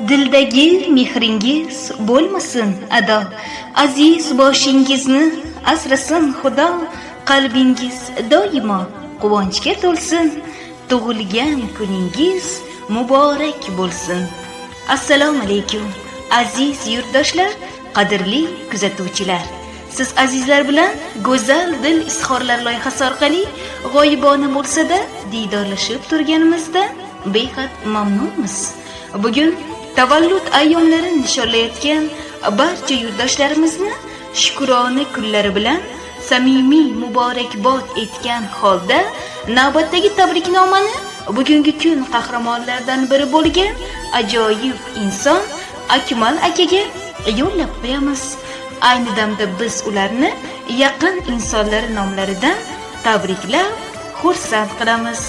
Dildagi mehringiz bo'lmasin ado, aziz boshingizni asrasin Xudo, qalbingiz doimo quvonchga to'lsin, tug'ilgan kuningiz muborak bo'lsin. Assalomu alaykum aziz yurtdoshlar, qadrli kuzatuvchilar. Siz azizlar bilan go'zal dil izhorlar loyihasi orqali g'oyibona bo'lsa-da diydorlashib turganimizda behad mamnunmiz. Bugun tavallud ayyomlarini nishonlayotgan barcha yurtdoshlarimizni shukrona kunlari bilan samimiy muborakbod etgan holda navbatdagi tabriknomani bugungi kun qahramonlaridan biri bo'lgan ajoyib inson Akmal akaga yo'llab qo'yamiz. Ayni damda biz ularni yaqin insonlar nomlaridan tabriklab xursand qilamiz.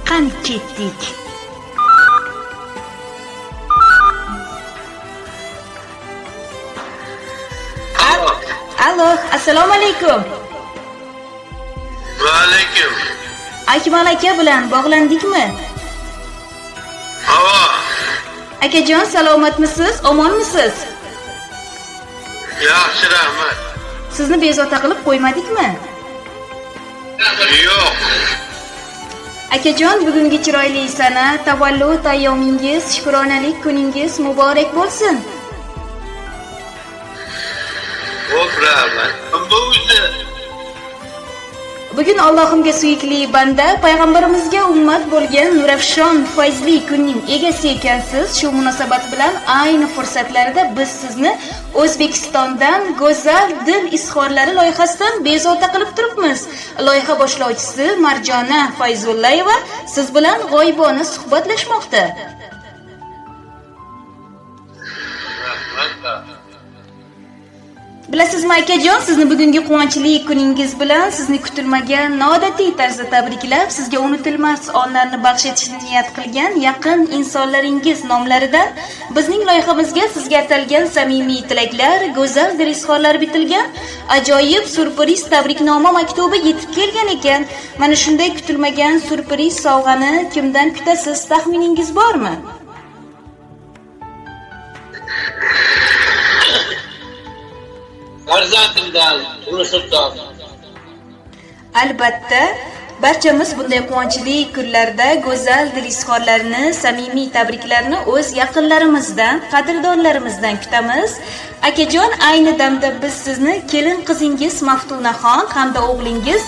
Qani ketdik. Alo, assalomu alaykum. Va alaykum. Akmal aka bilan bog'landikmi? Ha. Akajon, salomatmisiz? Omonmisiz? Yaxshi, rahmat. Sizni bezovta qilib qo'ymadikmi? Yo'q. Akajon, bugungi chiroyli sana, tavallud ayyomingiz, shukronalik kuningiz muborak bo'lsin. Xo'p, rahmat. Bugun Allohimga suyukli banda, payg'ambarimizga ummat bo'lgan nurafshon fayzli kunning egasi ekansiz. Shu munosabat bilan ayni fursatlarda biz sizni O'zbekistondan go'zal dil izhorlari loyihasidan bezovta qilib turibmiz. Loyiha boshlovchisi Marjona Fayzullayeva siz bilan g'oyibona suhbatlashmoqda. Bilasizmi akajon, sizni bugungi quvonchli kuningiz bilan sizni kutilmagan noodatiy tarzda tabriklab, sizga unutilmas onlarni baxsh etishni niyat qilgan yaqin insonlaringiz nomlaridan bizning loyihamizga sizga atalgan samimiy tilaklar, go'zal dil izhorlari bitilgan ajoyib surpriz tabriknoma maktubi yetib kelgan ekan. Mana shunday kutilmagan surpriz sovg'ani kimdan kutasiz? Taxminingiz bormi? Farzandimdan, Nursulton. Albatta, barchamiz bunday quvonchli kunlarda go'zal dil izhorlarini, samimiy tabriklarni o'z yaqinlarimizdan, qadrdonlarimizdan kutamiz. Akajon, ayni damda biz sizni kelin qizingiz Maftunaxon hamda o'g'lingiz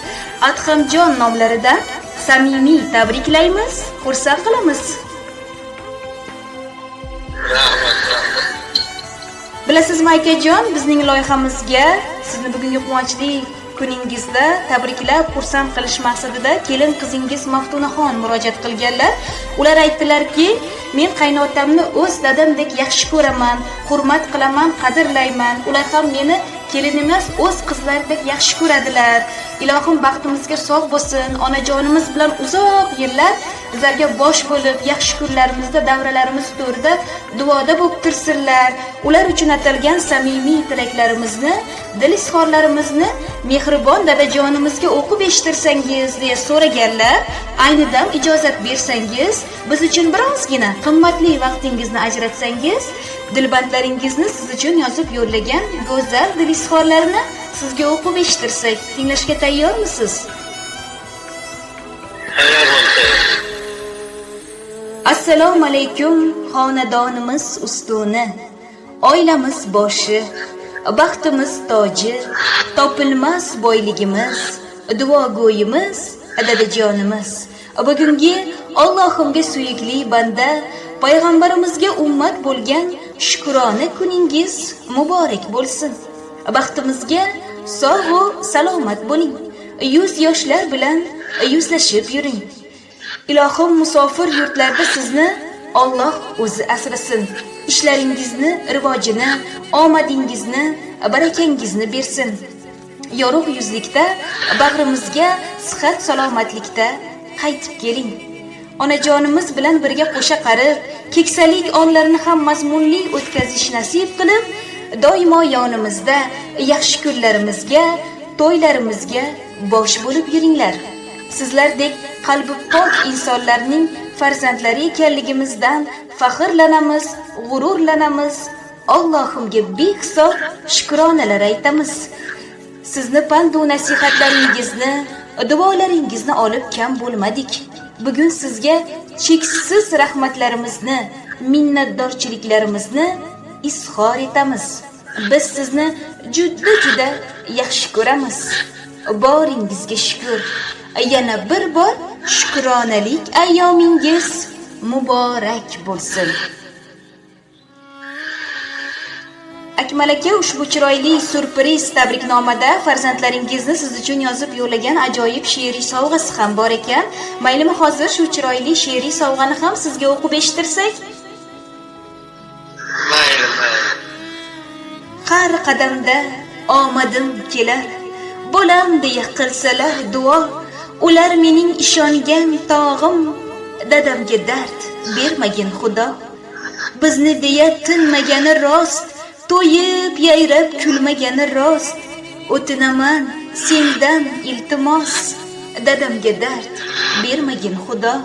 Adhamjon nomlaridan samimiy tabriklaymiz, xursand qilamiz. Rahmat. Bilasizmi akajon, bizning loyihamizga sizni bugungi quvonchli kuningizda tabriklab, xursand qilish maqsadida kelin qizingiz Maftunaxon murojaat qilganlar. Ular aytdilarki, men qaynotamni o'z dadamdek yaxshi ko'raman, hurmat qilaman, qadrlayman. Ular ham meni kelin emas, o'z qizlaridek yaxshi ko'radilar. Ilohim baxtimizga sog' bo'lsin, onajonimiz bilan uzoq yillar bizlarga bosh bo'lib, yaxshi kunlarimizda, davralarimiz to'rida duoda bo'lib tursinlar. Ular uchun atalgan samimiy tilaklarimizni, dil izhorlarimizni mehribon dadajonimizga o'qib eshittirsangiz deya so'raganlar. Ayni dam ijozat bersangiz, biz uchun birozgina qimmatli vaqtingizni ajratsangiz, dilbandlaringizni siz uchun yozib yo'llagan go'zal dil izhorlarini sizga o'qib eshittirsak, tinglashga tayyormisiz? Assalomu alaykum, xonadonimiz ustuni, oilamiz boshi, baxtimiz toji, topilmas boyligimiz, duogo'yimiz, dadajonimiz. Bugungi Allohimga suyukli banda, payg'ambarimizga ummat bo'lgan shukrona kuningiz muborak bo'lsin. Baxtimizga sog' va salomat bo'ling. Yuz yoshlar bilan yuzlashib yuring. Ilohim musofir yurtlarda sizni Alloh o'zi asrasin. Ishlaringizni, rivojini, omadingizni, barakangizni bersin. Yorug' yuzlikda, bag'rimizga sihat salomatlikda qaytib keling. Onajonimiz bilan birga qo'sha qarib, keksalik onlarini ham mazmunli o'tkazish nasib qilib, doimo yonimizda yaxshi kunlarimizga, to'ylarimizga bosh bo'lib yuringlar. Sizlardek qalbi pok insonlarning farzandlari ekanligimizdan faxrlanamiz, g'ururlanamiz. Allohimga behisob shukronalar aytamiz. Sizni pand va nasihatlaringizni, duolaringizni olib kam bo'lmadik. Bugun sizga cheksiz rahmatlarimizni, minnatdorchiliklarimizni izhor etamiz. Biz sizni juda yaxshi ko'ramiz. Boringizga shukr. Yana bir bor shukronalik ayyomingiz muborak bo'lsin. Akmal aka, ushbu chiroyli surpriz tabriknomada farzandlaringizni siz uchun yozib yo'llagan ajoyib she'riy sovg'asi ham bor ekan. Maylimi, hozir shu chiroyli she'riy sovg'ani ham sizga o'qib eshittirsak? Mayli. Har qadamda omadim kelar, bo'lam deya qilsalar duo, ular mening ishongan tog'im, dadamga dard bermagin Xudo. Bizni deya tinmagani rost, to'yib yayrab kulmagani rost. O'tinaman sendan iltimos, dadamga dard bermagin Xudo.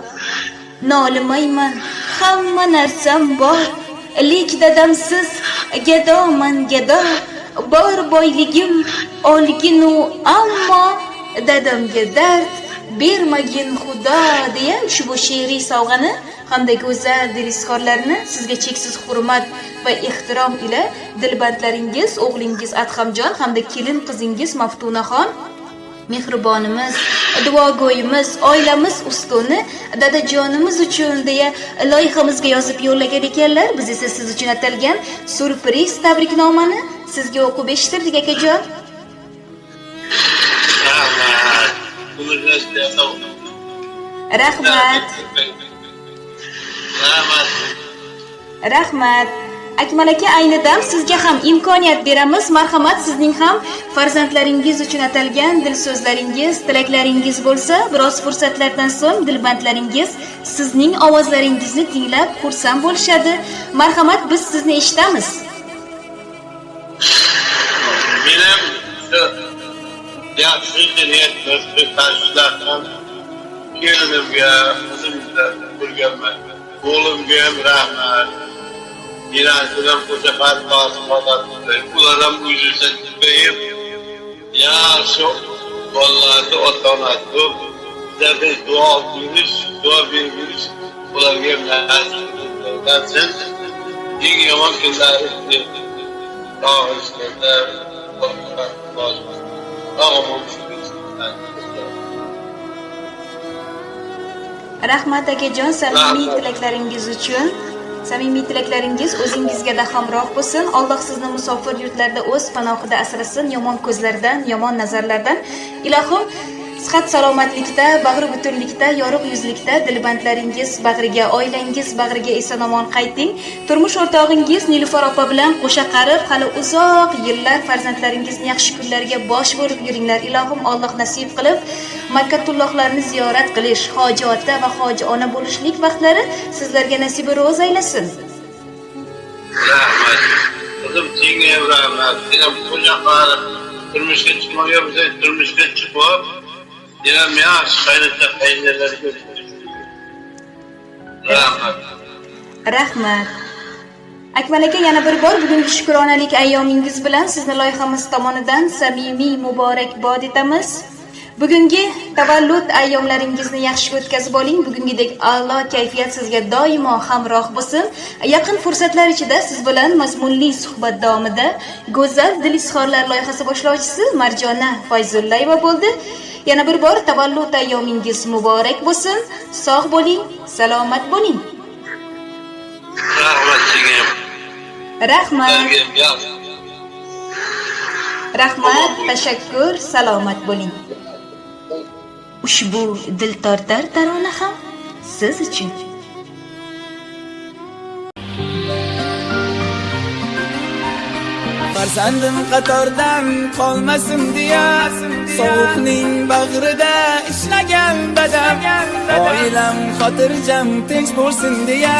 Nolimayman, hamma narsam bor, lek dadamsiz gadoman gado. Bor boyligim olginu ammo, dadamga dard bermagin Xudo deya ushbu she'riy sovg'ani hamda go'zal dilizkorlarni sizga cheksiz hurmat va ehtirom ila dilbandlaringiz, o'g'lingiz Adhamjon hamda kelin qizingiz Maftunaxon, mehribonimiz, duogo'yimiz, oilamiz ustuni dadajonimiz uchun deya loyihamizga yozib yo'llagan ekanlar. Biz esa siz uchun atalgan surpriz tabriknomani sizga o'qib eshittirdik akajon. Rahmat. Rahmat. Akmal aka, ayni dam sizga ham imkoniyat beramiz. Marhamat, sizning ham farzandlaringiz uchun atalgan dil so'zlaringiz, tilaklaringiz bo'lsa, biroz fursatlardan so'ng dilbandlaringiz sizning ovozlaringizni tinglab xursand bo'lishadi. Marhamat, biz sizni eshitamiz. Benim yaxshi niyatli tashkilotdan kelinimga, qizimga ko'rganman. O'g'limga ham rahmat. Birazdan qo'sha farqos qo'yadi. Ular ham o'zidan chiqib, yaxshi bolalarni ota-onasi bizlarga duo berish, ularga nasib eng yomon kunlari Rahmat akajon, samimiy tilaklaringiz uchun. Samimiy tilaklaringiz o'zingizga hamroh bo'lsin. Alloh sizni musofir yurtlarda o'z panohida asrasin, yomon ko'zlardan, yomon nazarlardan. Ilohim sihat salomatlikda, bag'ri butunlikda, yorug' yuzlikda dilbandlaringiz bag'riga, oilangiz bag'riga eson-omon qayting. Turmush o'rtog'ingiz Nilufar opa bilan qo'sha qarib, hali uzoq yillar farzandlaringizni yaxshi kunlarga bosh bo'lib yuringlar. Ilohim Alloh nasib qilib Makkatullohlarni ziyorat qilish, hoji ota va hoji ona bo'lishlik vaqtlari sizlarga nasibi ro'z aylasin. Rahmat. Qizim senga rahmat. Sen qo'sha qarib turmushga chiqmaganmiz, turmushga chiqib Diyorum ya, şairlikte peynirleri görüyoruz. Rahmat. Rahmat. Akmal aka, yana bir bor bugungi shukronalik ayyomingiz bilan sizni loyihamiz tomonidan samimiy muborakbod etamiz. Bugungi tavallud ayyomlaringizni yaxshi o'tkazib oling. Bugungidek a'lo kayfiyat sizga doimo hamroh bo'lsin. Yaqin fursatlar ichida siz bilan mazmunli suhbat davomida go'zal dil izhorlar loyihasi boshlovchisi Marjona Fayzullayeva bo'ldi. Yana bir bor tavallud ayyomingiz muborak bo'lsin. Sog' bo'ling, salomat bo'ling. Rahmat sizga. Rahmat. Rahmat, tashakkur, salomat bo'ling. Ushbu dil tortar tarona ham siz uchun. Farzandim qatordan qolmasin deya, sovuqning bag'rida ishlagan dadam, oilam xotirjam tinch bo'lsin deya,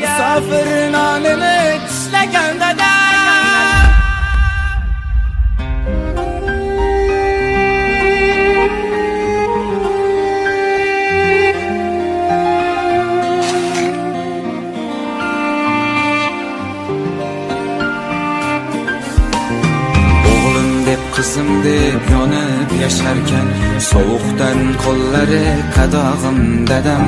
musofir nonini tishlagan dadam. o'zim deb yonib yasharkan, sovuqdan qo'llari qadog'im dadam.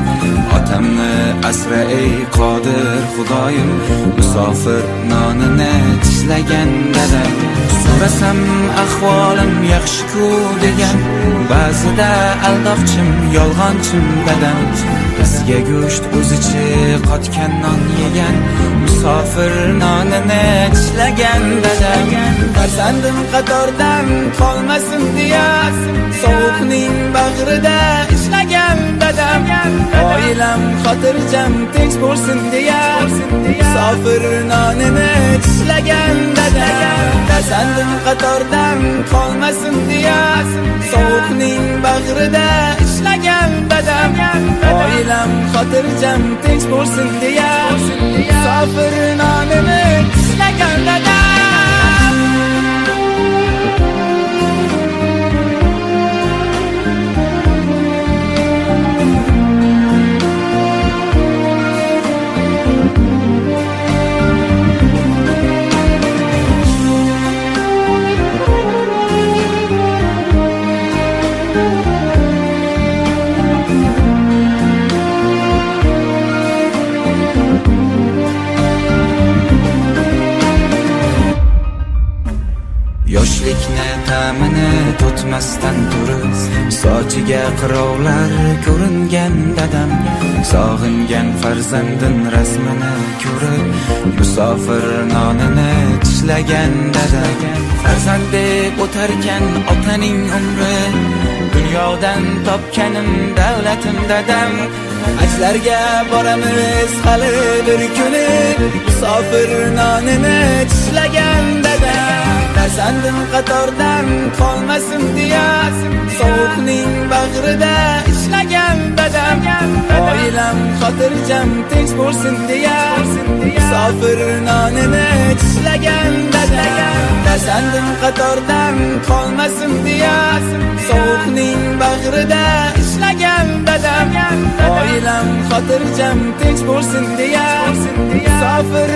Otamni asra ey qodir Xudoyim, musofir nonini tishlagan dadam. So'rasam ahvolim yaxshi-ku degan, ba'zida aldoqchim, yolg'onchim dadam. Bizga go'sht o'zichi qotgan non yegan, musofir nonini tishlagan dadam. Farzandim qatordan qolmasin deya, sovuqning bag'rida ishlagan dadam. Oilam xotirjam tinch bo'lsin deya, musofir nonini tishlagan dadam. Farzandim qatordan qolmasin deya, sovuqning bag'rida ishlagan dadam. Oilam xotirjam tinch bo'lsin deya, musofir nonini tishlagan dadam. Yoshlikni ta'mini totmasdan turib, sochiga qirovlar ko'ringan dadam. Sog'ingan farzandin rasmini ko'rib, musofir nonini tishlagan dadam. Farzand deb o'tarkan otaning umri, dunyodan topganim davlatim dadam. Ajlarga boramiz hali bir kuni, musofir nonini tishlagan dadam. Farzandim qatordan qolmasin deya, sovuqning bag'rida ishlagan dadam. Oilam xotirjam tinch bo'lsin deya, musofir nonini tishlagan dadam. Farzandim qatordan qolmasin deya, sovuqning bag'rida ishlagan dadam. Oilam xotirjam tinch bo'lsin deya, musofir